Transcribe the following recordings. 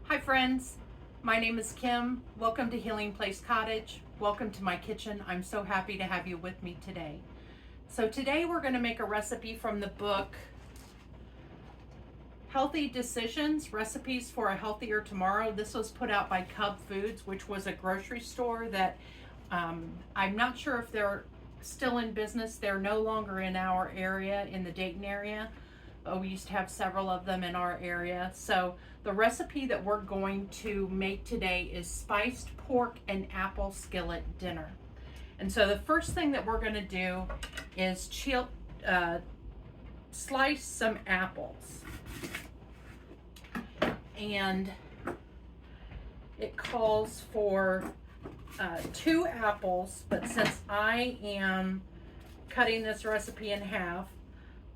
Hi friends, my name is Kim. Welcome to Healing Place Cottage. Welcome to my kitchen. I'm so happy to have you with me today. So today we're going to make a recipe from the book Healthy Decisions, Recipes for a Healthier Tomorrow. This was put out by Cub Foods, which was a grocery store that I'm not sure if they're still in business. They're no longer in our area, in the Dayton area. We used to have several of them in our area. So the recipe that we're going to make today is spiced pork and apple skillet dinner. And so the first thing that we're going to do is slice some apples. And it calls for 2 apples, but since I am cutting this recipe in half,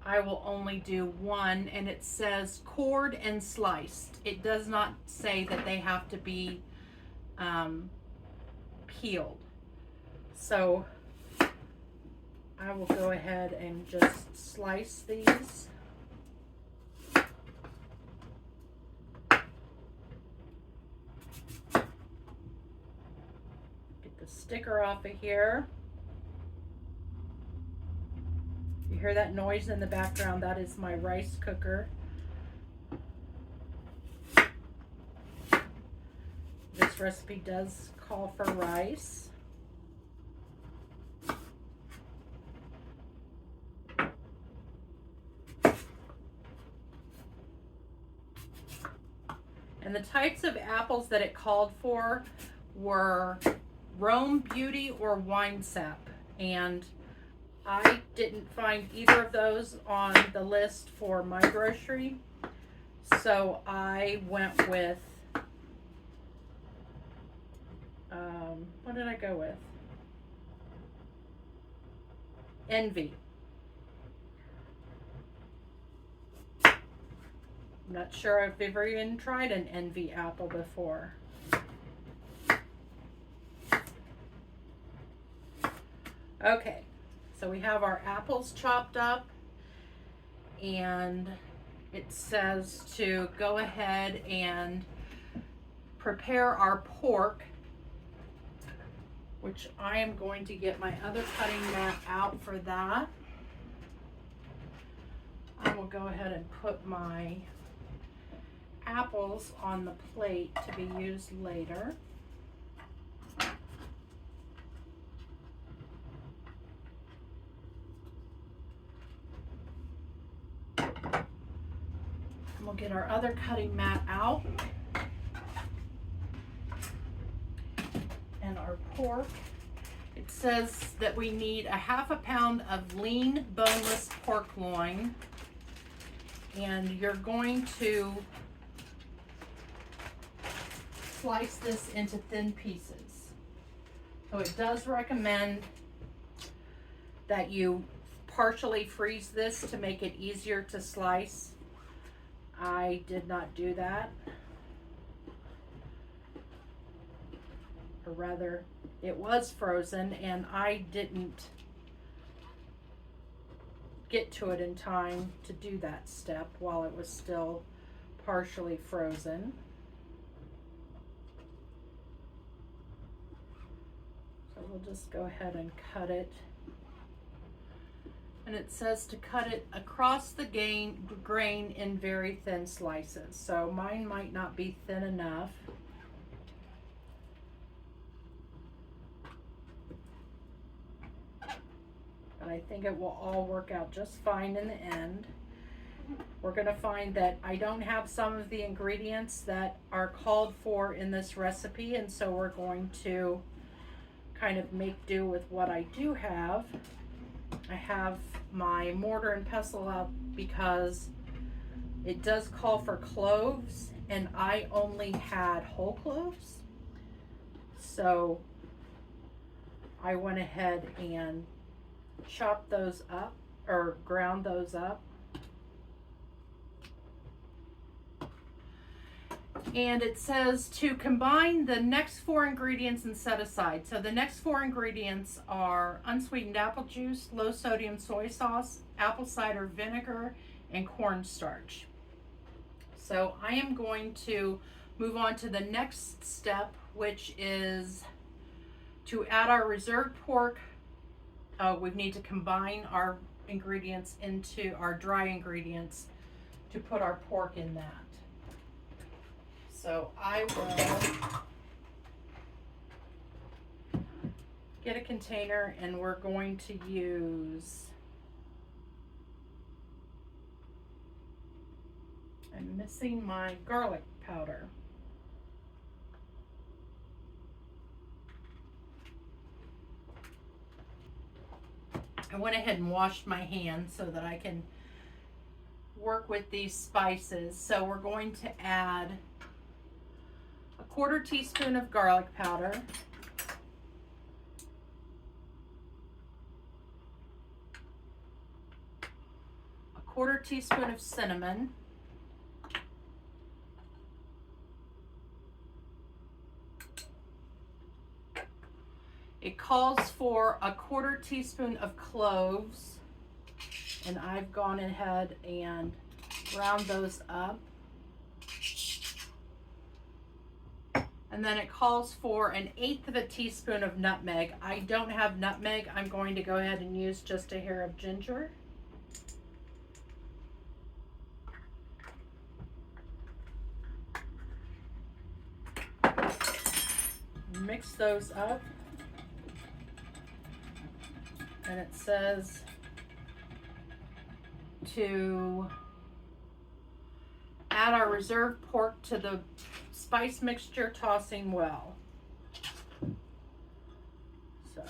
I will only do 1, and it says cored and sliced. It does not say that they have to be peeled. So I will go ahead and just slice these. Get the sticker off of here. You hear that noise in the background? That is my rice cooker. This recipe does call for rice. And the types of apples that it called for were Rome Beauty or Winesap. And I didn't find either of those on the list for my grocery, so I went with, what did I go with? Envy. I'm not sure if I've ever even tried an Envy apple before. Okay. So we have our apples chopped up, and it says to go ahead and prepare our pork, which I am going to get my other cutting mat out for that. I will go ahead and put my apples on the plate to be used later. We'll get our other cutting mat out. And our pork. It says that we need a 1/2 pound of lean boneless pork loin. And you're going to slice this into thin pieces. So it does recommend that you partially freeze this to make it easier to slice. I did not do that, or rather it was frozen and I didn't get to it in time to do that step while it was still partially frozen. So we'll just go ahead and cut it. And it says to cut it across the grain in very thin slices. So mine might not be thin enough. But I think it will all work out just fine in the end. We're going to find that I don't have some of the ingredients that are called for in this recipe, and so we're going to kind of make do with what I do have. I have my mortar and pestle out because it does call for cloves, and I only had whole cloves. So I went ahead and chopped those up, or ground those up. And it says to combine the next 4 ingredients and set aside. So the next 4 ingredients are unsweetened apple juice, low sodium soy sauce, apple cider vinegar, and cornstarch. So I am going to move on to the next step, which is to add our reserved pork. We need to combine our ingredients into our dry ingredients to put our pork in that. So I will get a container, and we're going to use, I'm missing my garlic powder. I went ahead and washed my hands so that I can work with these spices. So we're going to add a 1/4 teaspoon of garlic powder, a 1/4 teaspoon of cinnamon, it calls for a 1/4 teaspoon of cloves, and I've gone ahead and ground those up. And then it calls for 1/8 teaspoon of nutmeg. I don't have nutmeg. I'm going to go ahead and use just a hair of ginger. Mix those up. And it says to add our reserved pork to the spice mixture, tossing well. So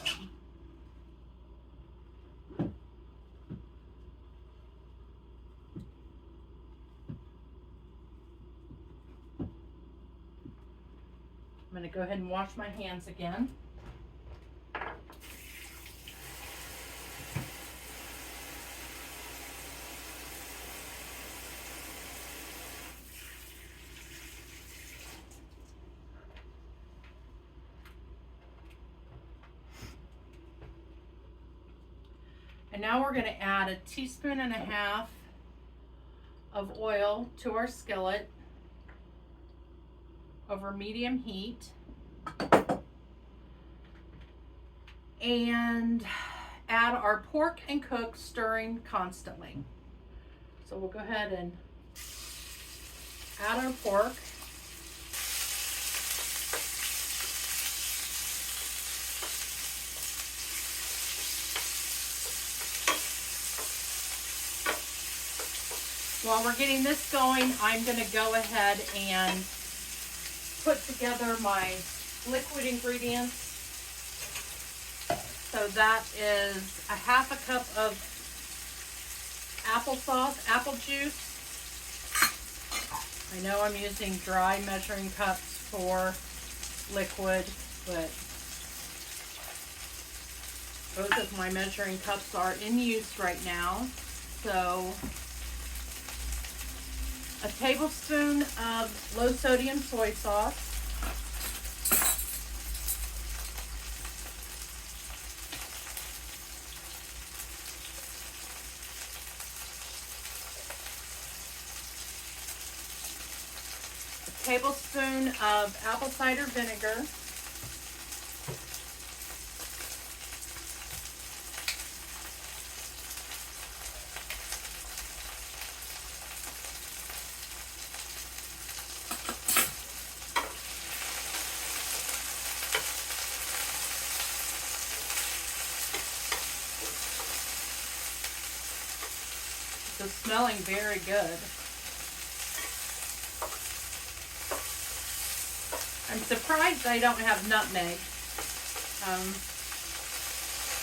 I'm going to go ahead and wash my hands again. And now we're going to add 1.5 teaspoons of oil to our skillet over medium heat, and add our pork and cook, stirring constantly. So we'll go ahead and add our pork. While we're getting this going, I'm going to go ahead and put together my liquid ingredients. So that is 1/2 cup of applesauce, apple juice. I know I'm using dry measuring cups for liquid, but both of my measuring cups are in use right now. So 1 tablespoon of low sodium soy sauce, 1 tablespoon of apple cider vinegar, 'It's smelling very good. I'm surprised I don't have nutmeg.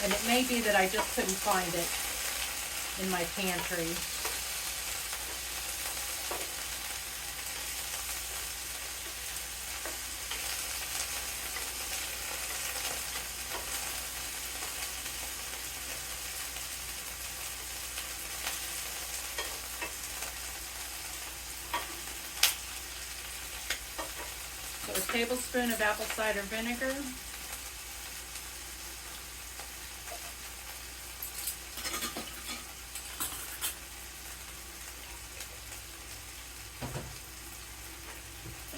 And it may be that I just couldn't find it in my pantry. So 1 tablespoon of apple cider vinegar.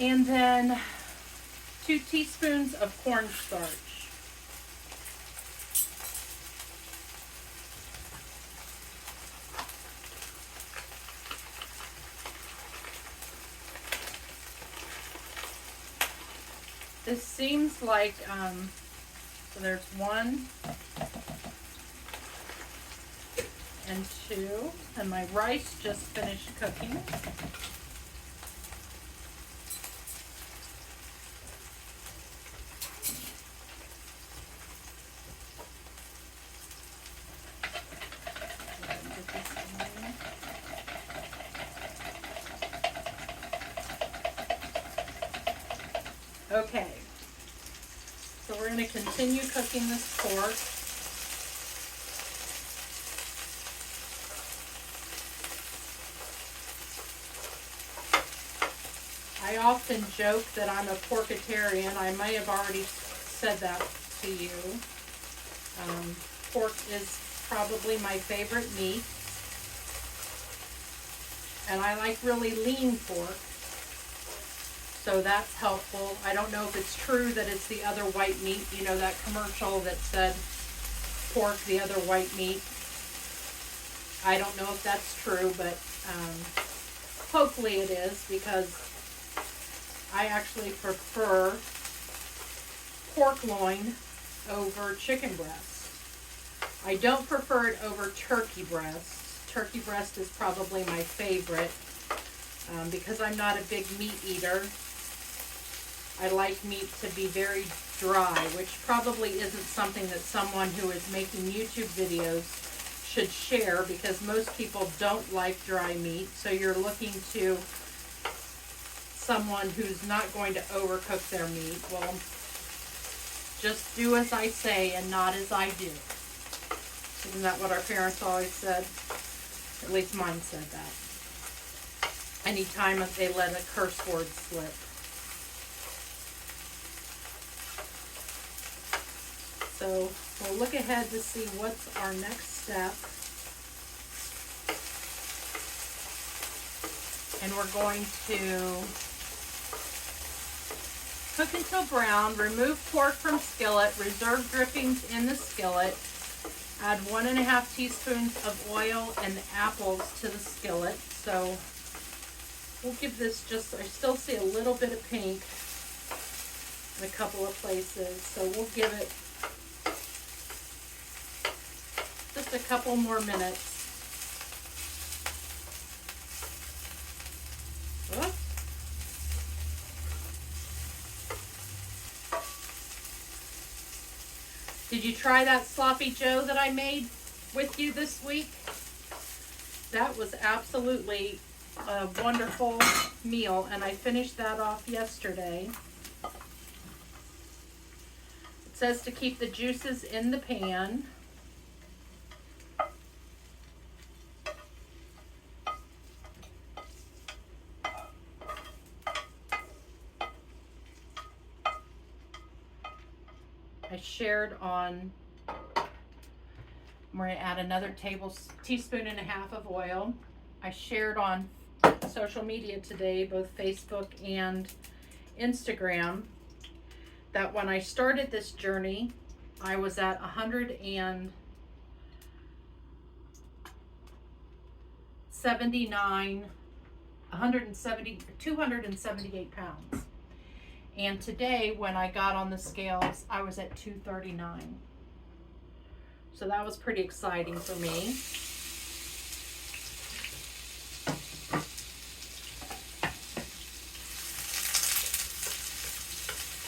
And then 2 teaspoons of cornstarch. This seems like, so there's 1 and 2, and my rice just finished cooking. Okay, so we're going to continue cooking this pork. I often joke that I'm a porkitarian. I may have already said that to you. Pork is probably my favorite meat, and I like really lean pork. So that's helpful. I don't know if it's true that it's the other white meat. You know, that commercial that said pork, the other white meat. I don't know if that's true, but hopefully it is, because I actually prefer pork loin over chicken breast. I don't prefer it over turkey breast. Turkey breast is probably my favorite because I'm not a big meat eater. I like meat to be very dry, which probably isn't something that someone who is making YouTube videos should share, because most people don't like dry meat. So you're looking to someone who's not going to overcook their meat. Well, just do as I say and not as I do. Isn't that what our parents always said? At least mine said that. Anytime they let a curse word slip. So we'll look ahead to see what's our next step. And we're going to cook until brown, remove pork from skillet, reserve drippings in the skillet, add 1½ teaspoons of oil and the apples to the skillet. So we'll give this just, I still see a little bit of pink in a couple of places. So we'll give it just a couple more minutes. Whoops. Did you try that sloppy joe that I made with you this week? That was absolutely a wonderful meal, and I finished that off yesterday. It says to keep the juices in the pan. I shared on, I'm going to add another teaspoon and a half of oil. I shared on social media today, both Facebook and Instagram, that when I started this journey, I was at 278 pounds. And today, when I got on the scales, I was at 239. So that was pretty exciting for me.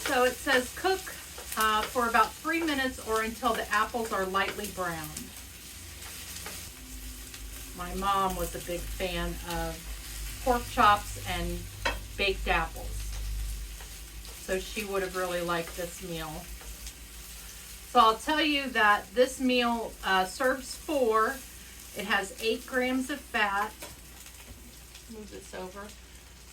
So it says cook for about 3 minutes or until the apples are lightly browned. My mom was a big fan of pork chops and baked apples. So she would have really liked this meal. So I'll tell you that this meal serves 4. It has 8 grams of fat. Move this over.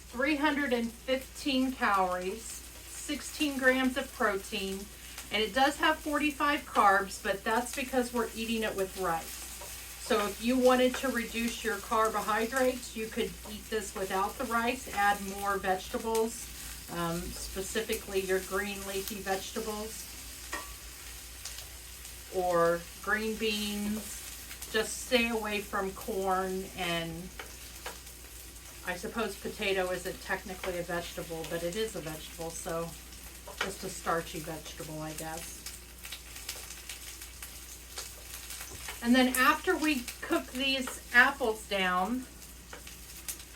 315 calories, 16 grams of protein, and it does have 45 carbs, but that's because we're eating it with rice. So if you wanted to reduce your carbohydrates, you could eat this without the rice, add more vegetables, specifically your green leafy vegetables or green beans. Just stay away from corn, and I suppose potato isn't technically a vegetable, but it is a vegetable, so just a starchy vegetable, I guess. And then after we cook these apples down,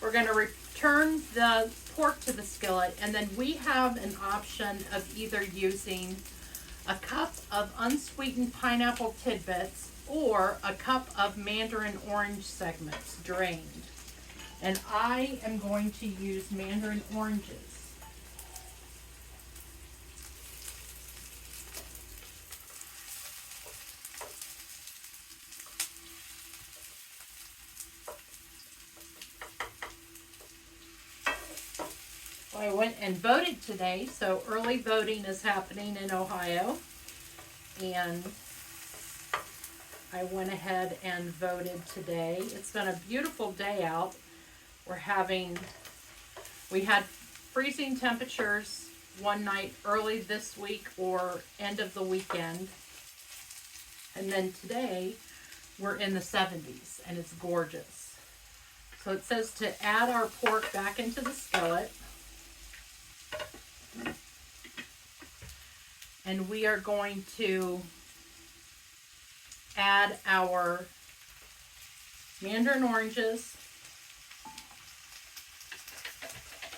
we're going to return the pork to the skillet, and then we have an option of either using a cup of unsweetened pineapple tidbits or a cup of mandarin orange segments drained. And I am going to use mandarin oranges. I went and voted today, so early voting is happening in Ohio, and I went ahead and voted today. It's been a beautiful day out. We had freezing temperatures one night early this week or end of the weekend, and then today we're in the 70s and it's gorgeous. So it says to add our pork back into the skillet. And we are going to add our mandarin oranges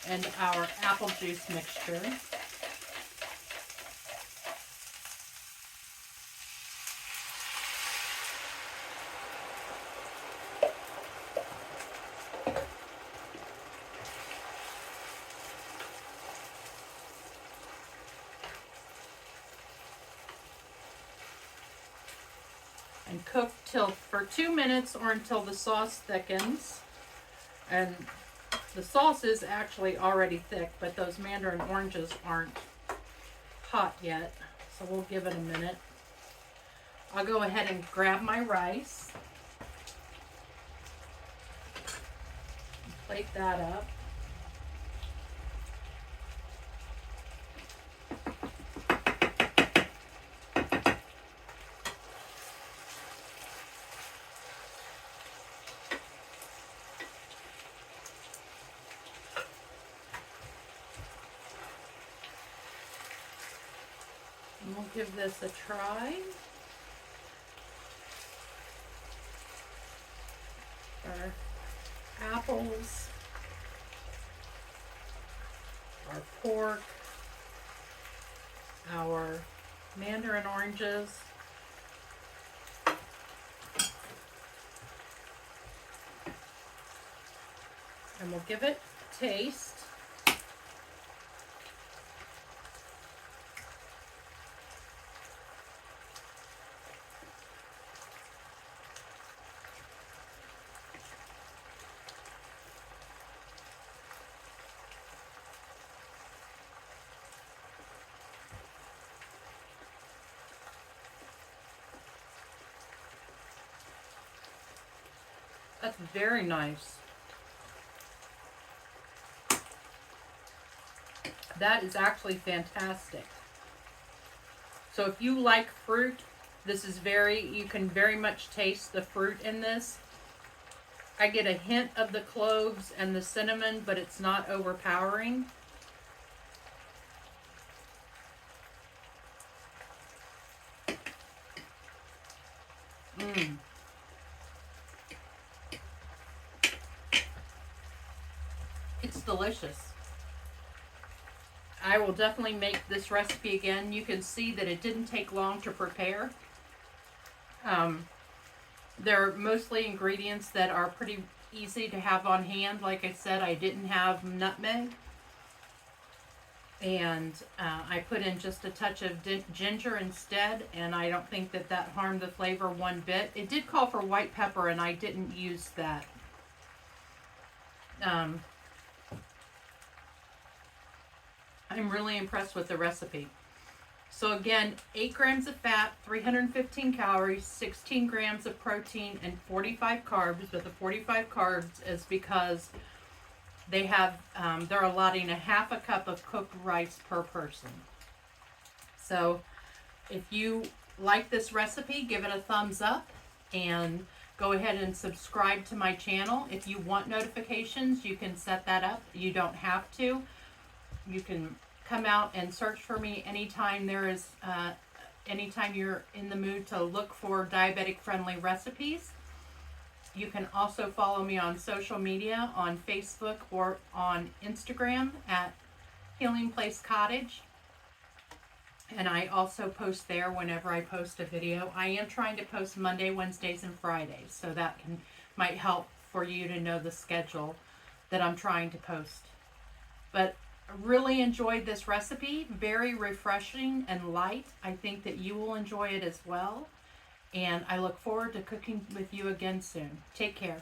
and our apple juice mixture. And cook for 2 minutes or until the sauce thickens. And the sauce is actually already thick, but those mandarin oranges aren't hot yet, so we'll give it a minute. I'll go ahead and grab my rice. Plate that up. And we'll give this a try. Our apples, our pork, our mandarin oranges, and we'll give it a taste. That's very nice. That is actually fantastic. So if you like fruit, you can very much taste the fruit in this. I get a hint of the cloves and the cinnamon, but it's not overpowering. It's delicious. I will definitely make this recipe again. You can see that it didn't take long to prepare. They're mostly ingredients that are pretty easy to have on hand. Like I said, I didn't have nutmeg. And I put in just a touch of ginger instead, and I don't think that harmed the flavor one bit. It did call for white pepper, and I didn't use that. I'm really impressed with the recipe. So again, 8 grams of fat, 315 calories, 16 grams of protein, and 45 carbs. But the 45 carbs is because they have, they're allotting a half a cup of cooked rice per person. So if you like this recipe, give it a thumbs up and go ahead and subscribe to my channel. If you want notifications, you can set that up. You don't have to. You can come out and search for me anytime anytime you're in the mood to look for diabetic friendly recipes. You can also follow me on social media on Facebook or on Instagram at Healing Place Cottage. And I also post there whenever I post a video. I am trying to post Monday, Wednesdays, and Fridays, so that might help for you to know the schedule that I'm trying to post. But I really enjoyed this recipe. Very refreshing and light. I think that you will enjoy it as well. And I look forward to cooking with you again soon. Take care.